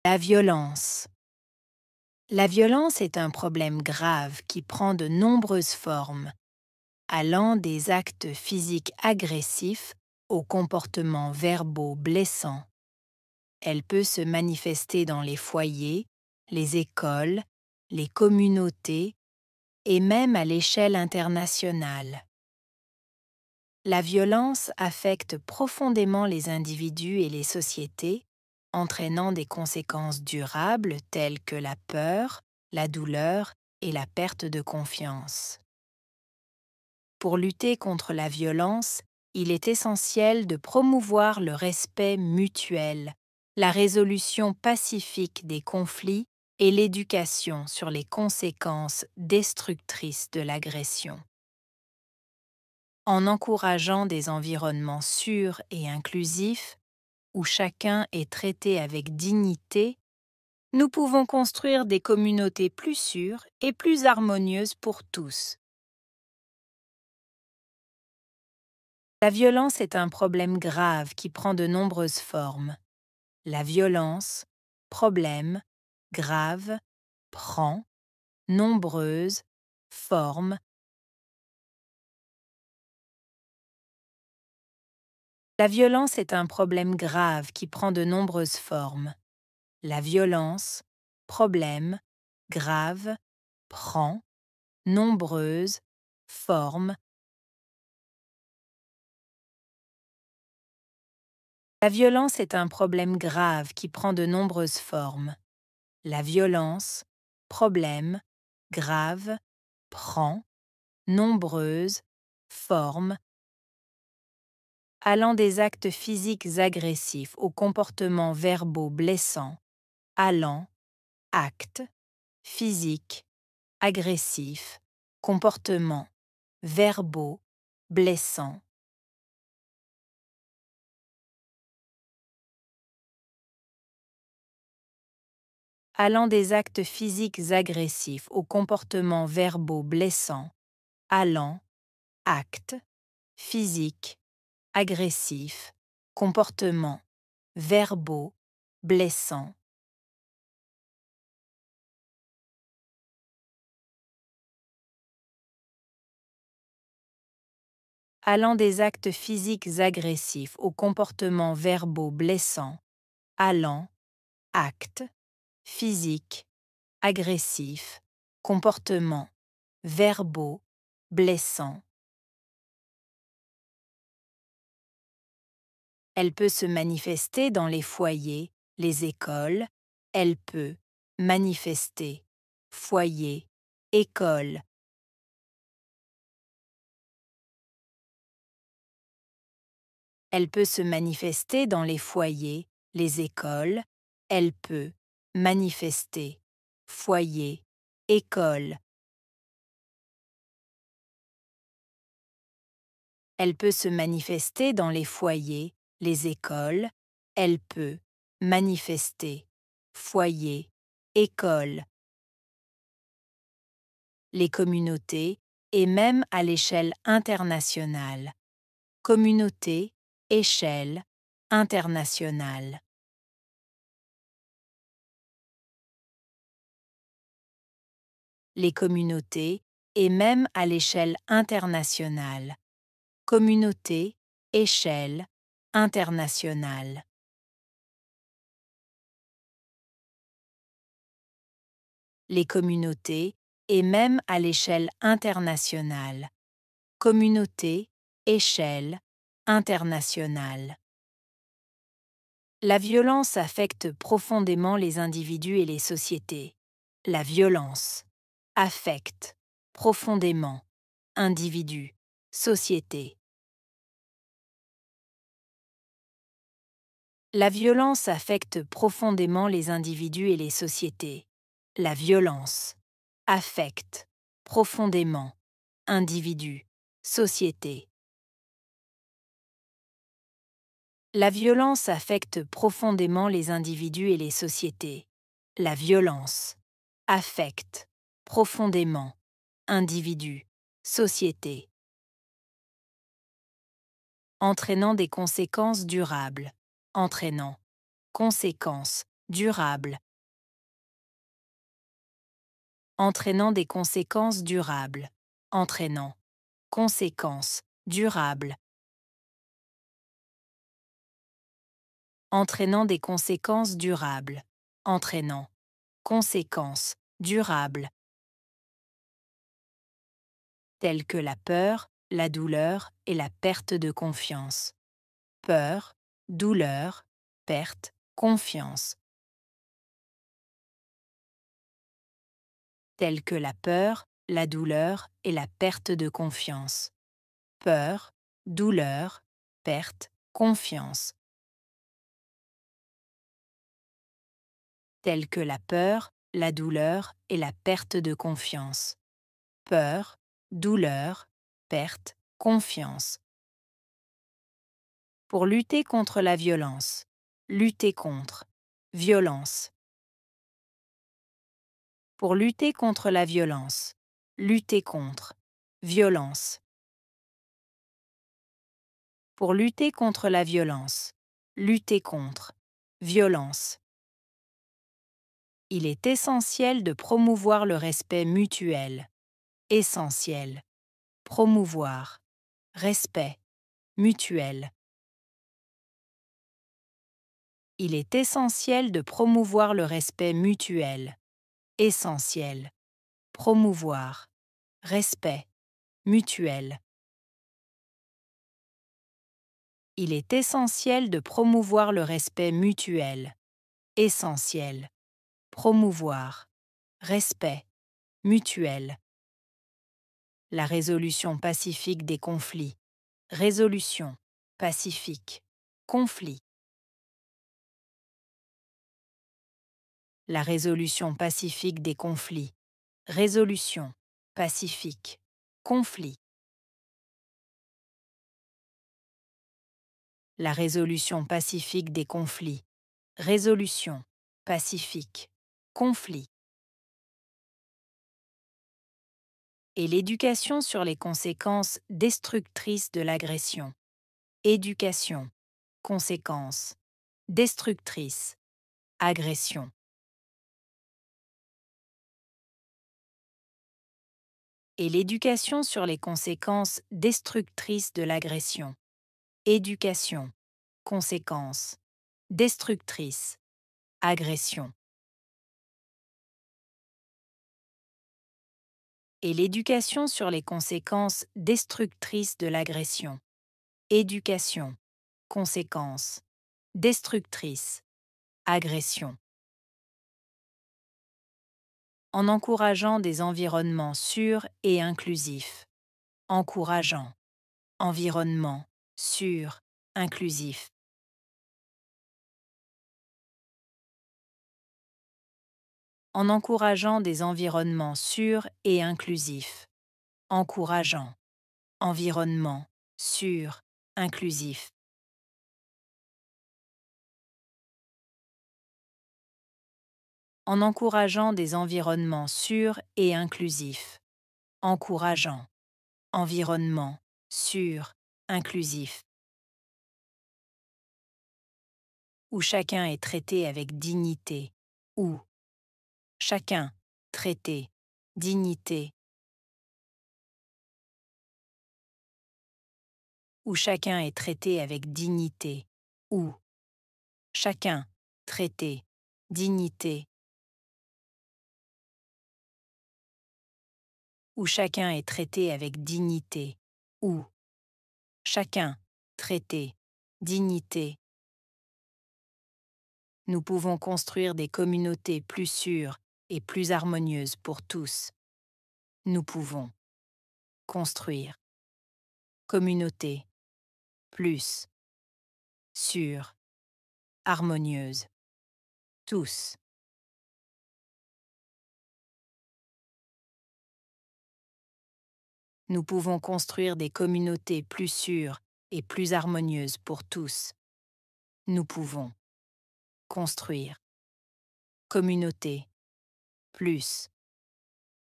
La violence. La violence est un problème grave qui prend de nombreuses formes, allant des actes physiques agressifs aux comportements verbaux blessants. Elle peut se manifester dans les foyers, les écoles, les communautés et même à l'échelle internationale. La violence affecte profondément les individus et les sociétés, entraînant des conséquences durables telles que la peur, la douleur et la perte de confiance. Pour lutter contre la violence, il est essentiel de promouvoir le respect mutuel, la résolution pacifique des conflits et l'éducation sur les conséquences destructrices de l'agression. En encourageant des environnements sûrs et inclusifs, où chacun est traité avec dignité, nous pouvons construire des communautés plus sûres et plus harmonieuses pour tous. La violence est un problème grave qui prend de nombreuses formes. La violence, problème, grave, prend, nombreuses, formes. La violence est un problème grave qui prend de nombreuses formes. La violence, problème, grave, prend, nombreuses, formes. La violence est un problème grave qui prend de nombreuses formes. La violence, problème, grave, prend, nombreuses, formes, allant des actes physiques agressifs aux comportements verbaux blessants, allant, actes, physiques, agressifs, comportements, verbaux, blessants. Allant des actes physiques agressifs aux comportements verbaux blessants, allant, actes, physiques, agressifs, comportements, verbaux, blessants. Allant des actes physiques agressifs aux comportements verbaux blessants, allant, actes, physiques, agressifs, comportements, verbaux, blessants. Elle peut se manifester dans les foyers, les écoles. Elle peut manifester, foyer, école. Elle peut se manifester dans les foyers, les écoles. Elle peut manifester, foyer, école. Elle peut se manifester dans les foyers, les écoles. Elle peut manifester, foyer, école. Les communautés et même à l'échelle internationale. Communauté, échelle, internationale. Les communautés et même à l'échelle internationale. Communauté, échelle, internationale. Les communautés et même à l'échelle internationale. Communauté, échelle, internationale. La violence affecte profondément les individus et les sociétés. La violence affecte profondément individus, sociétés. La violence affecte profondément les individus et les sociétés. La violence affecte profondément individus, sociétés. La violence affecte profondément les individus et les sociétés. La violence affecte profondément individus, sociétés. Entraînant des conséquences durables. Entraînant conséquences durable. Entraînant des conséquences durables. Entraînant. Conséquences. Durable. Entraînant des conséquences durables. Entraînant. Conséquences. Durables. Telles que la peur, la douleur et la perte de confiance. Peur, douleur, perte, confiance. Telles que la peur, la douleur et la perte de confiance. Peur, douleur, perte, confiance. Telles que la peur, la douleur et la perte de confiance. Peur, douleur, perte, confiance. Pour lutter contre la violence. Lutter contre. Violence. Pour lutter contre la violence. Lutter contre. Violence. Pour lutter contre la violence. Lutter contre. Violence. Il est essentiel de promouvoir le respect mutuel. Essentiel. Promouvoir. Respect. Mutuel. Il est essentiel de promouvoir le respect mutuel. Essentiel. Promouvoir. Respect. Mutuel. Il est essentiel de promouvoir le respect mutuel. Essentiel. Promouvoir. Respect. Mutuel. La résolution pacifique des conflits. Résolution. Pacifique. Conflit. La résolution pacifique des conflits. Résolution. Pacifique. Conflit. La résolution pacifique des conflits. Résolution. Pacifique. Conflit. Et l'éducation sur les conséquences destructrices de l'agression. Éducation. Conséquences. Destructrices. Agression. Et l'éducation sur les conséquences destructrices de l'agression. Éducation. Conséquences. Destructrices. Agression. Et l'éducation sur les conséquences destructrices de l'agression. Éducation. Conséquences. Destructrices. Agression. En encourageant des environnements sûrs et inclusifs. Encourageant. Environnement. Sûr. Inclusif. En encourageant des environnements sûrs et inclusifs. Encourageant. Environnement. Sûr. Inclusif. En encourageant des environnements sûrs et inclusifs. Encourageant. Environnement. Sûr. Inclusif. Où chacun est traité avec dignité. Où chacun traité. Dignité. Où chacun est traité avec dignité. Où chacun traité. Dignité. Où chacun est traité avec dignité. Où chacun traité. Dignité. Nous pouvons construire des communautés plus sûres et plus harmonieuses pour tous. Nous pouvons construire communauté plus sûre, harmonieuse. Tous. Nous pouvons construire des communautés plus sûres et plus harmonieuses pour tous. Nous pouvons construire communauté plus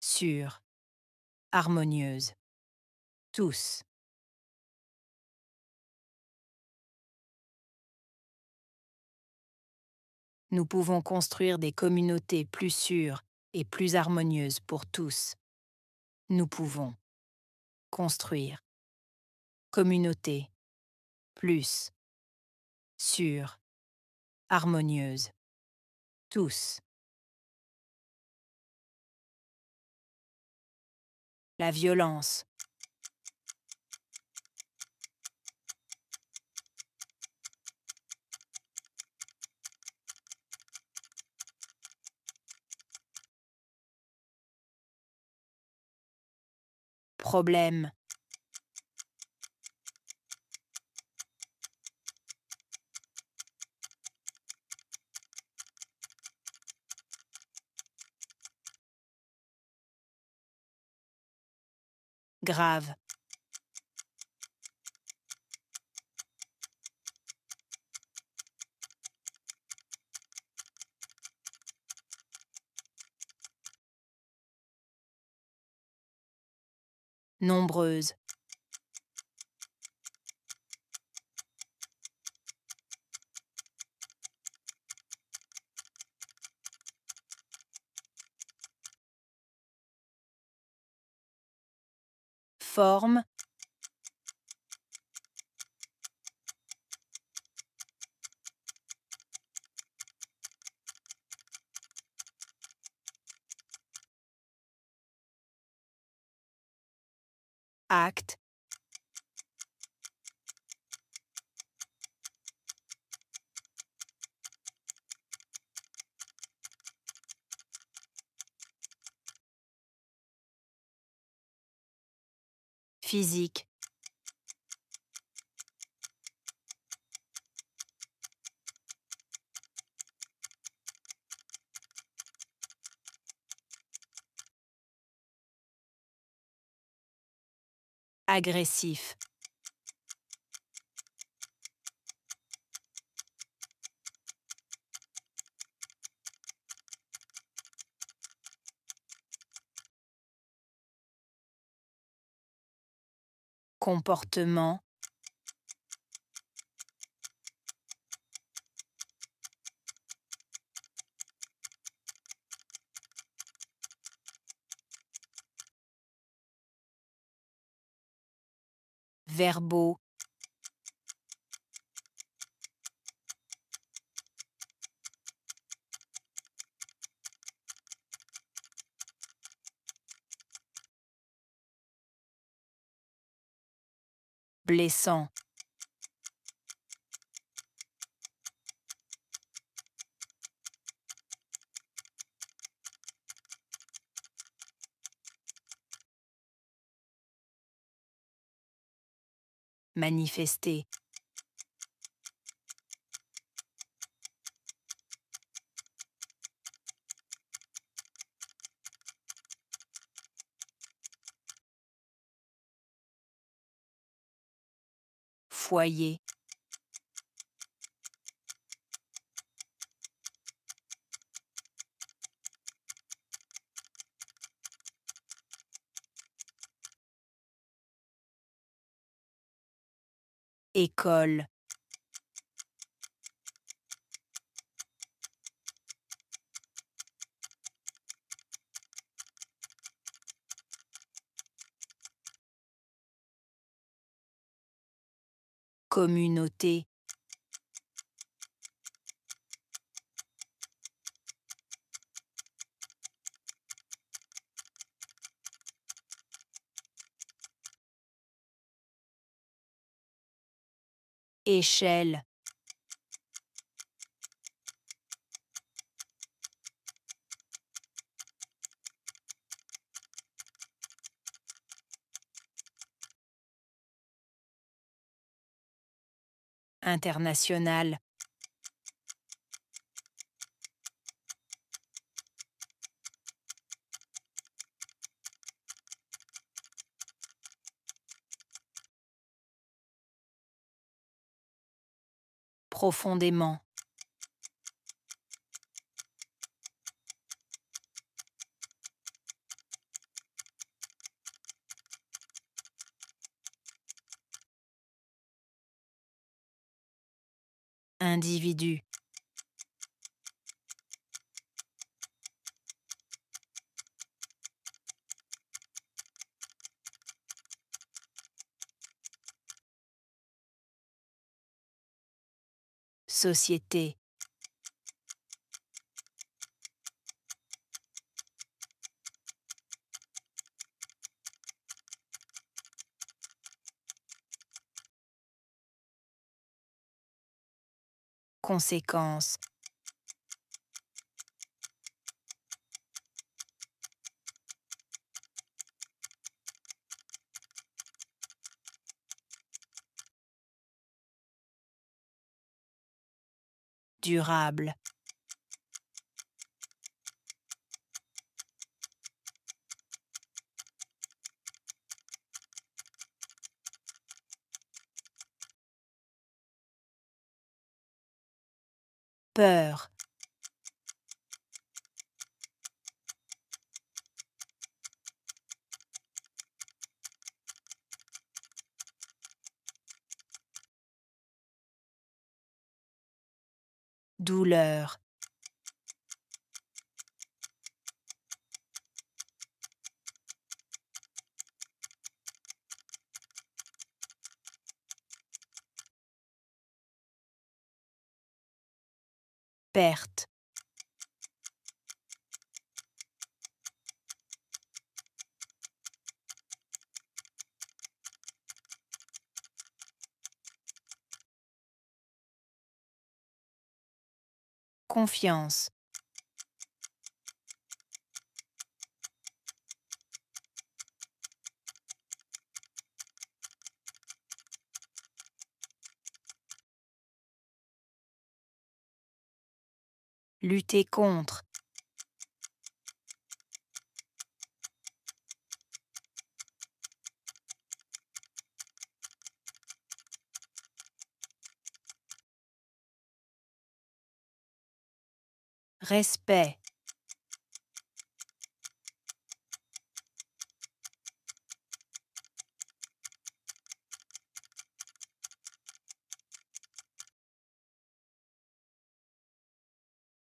sûre, harmonieuse. Tous. Nous pouvons construire des communautés plus sûres et plus harmonieuses pour tous. Nous pouvons construire communauté plus sûre, harmonieuse, tous. La violence. Problème. Grave. Nombreuse. Forme. Acte. Physique. Agressif. Comportement. Verbaux. Blessant. Manifester. Foyer. École. Communauté. Échelle. International. Profondément. Individu. société, conséquence, durable, peur, douleur, perte, confiance, lutter contre, respect,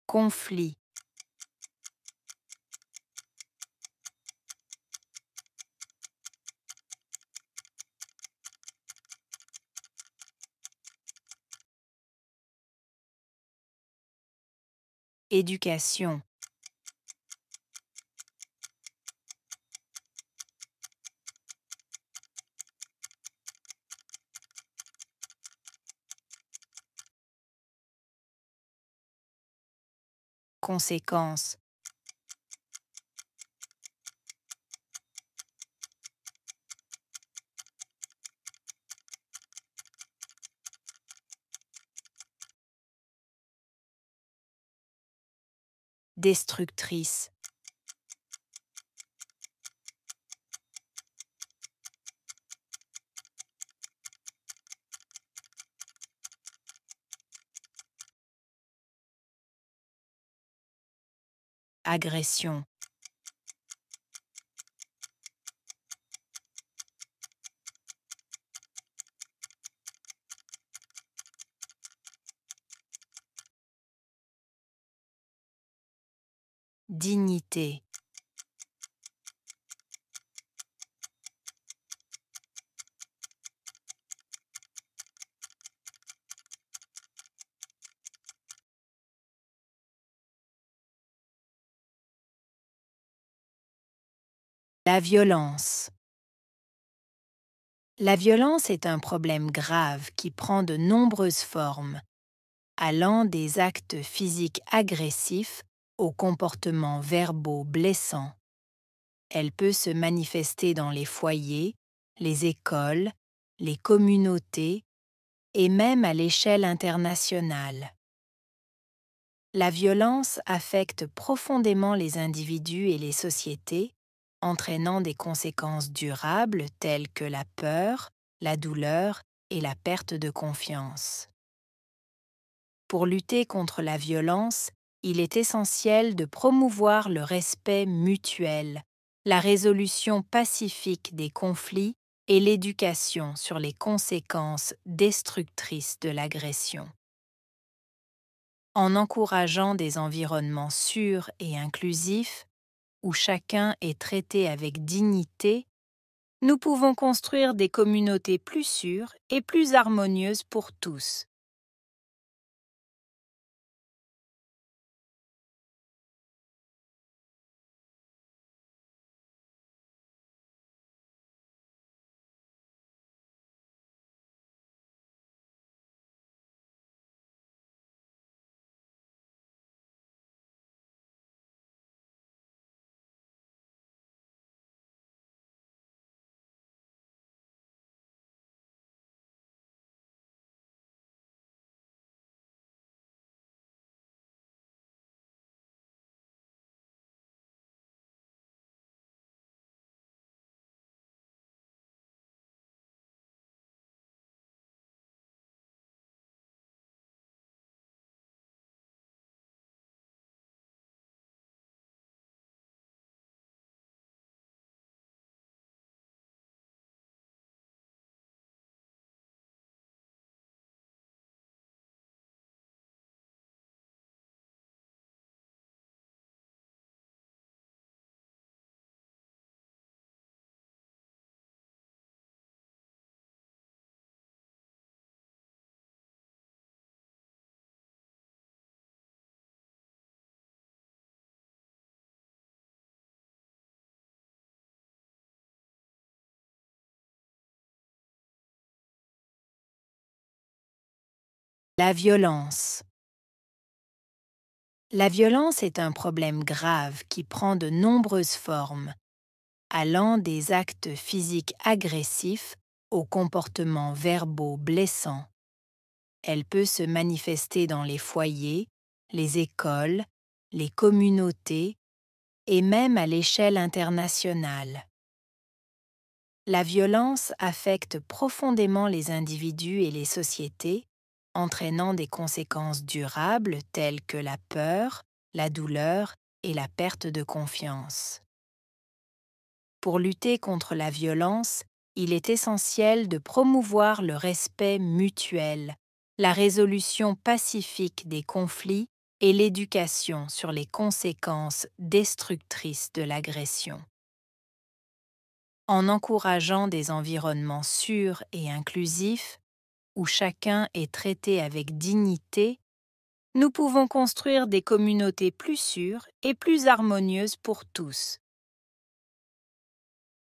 conflit, éducation, conséquence, destructrice, agression, dignité, la violence. La violence est un problème grave qui prend de nombreuses formes, allant des actes physiques agressifs aux comportements verbaux blessants. Elle peut se manifester dans les foyers, les écoles, les communautés et même à l'échelle internationale. La violence affecte profondément les individus et les sociétés, entraînant des conséquences durables telles que la peur, la douleur et la perte de confiance. Pour lutter contre la violence, il est essentiel de promouvoir le respect mutuel, la résolution pacifique des conflits et l'éducation sur les conséquences destructrices de l'agression. En encourageant des environnements sûrs et inclusifs, où chacun est traité avec dignité, nous pouvons construire des communautés plus sûres et plus harmonieuses pour tous. La violence. La violence est un problème grave qui prend de nombreuses formes, allant des actes physiques agressifs aux comportements verbaux blessants. Elle peut se manifester dans les foyers, les écoles, les communautés et même à l'échelle internationale. La violence affecte profondément les individus et les sociétés, entraînant des conséquences durables telles que la peur, la douleur et la perte de confiance. Pour lutter contre la violence, il est essentiel de promouvoir le respect mutuel, la résolution pacifique des conflits et l'éducation sur les conséquences destructrices de l'agression. En encourageant des environnements sûrs et inclusifs, où chacun est traité avec dignité, nous pouvons construire des communautés plus sûres et plus harmonieuses pour tous.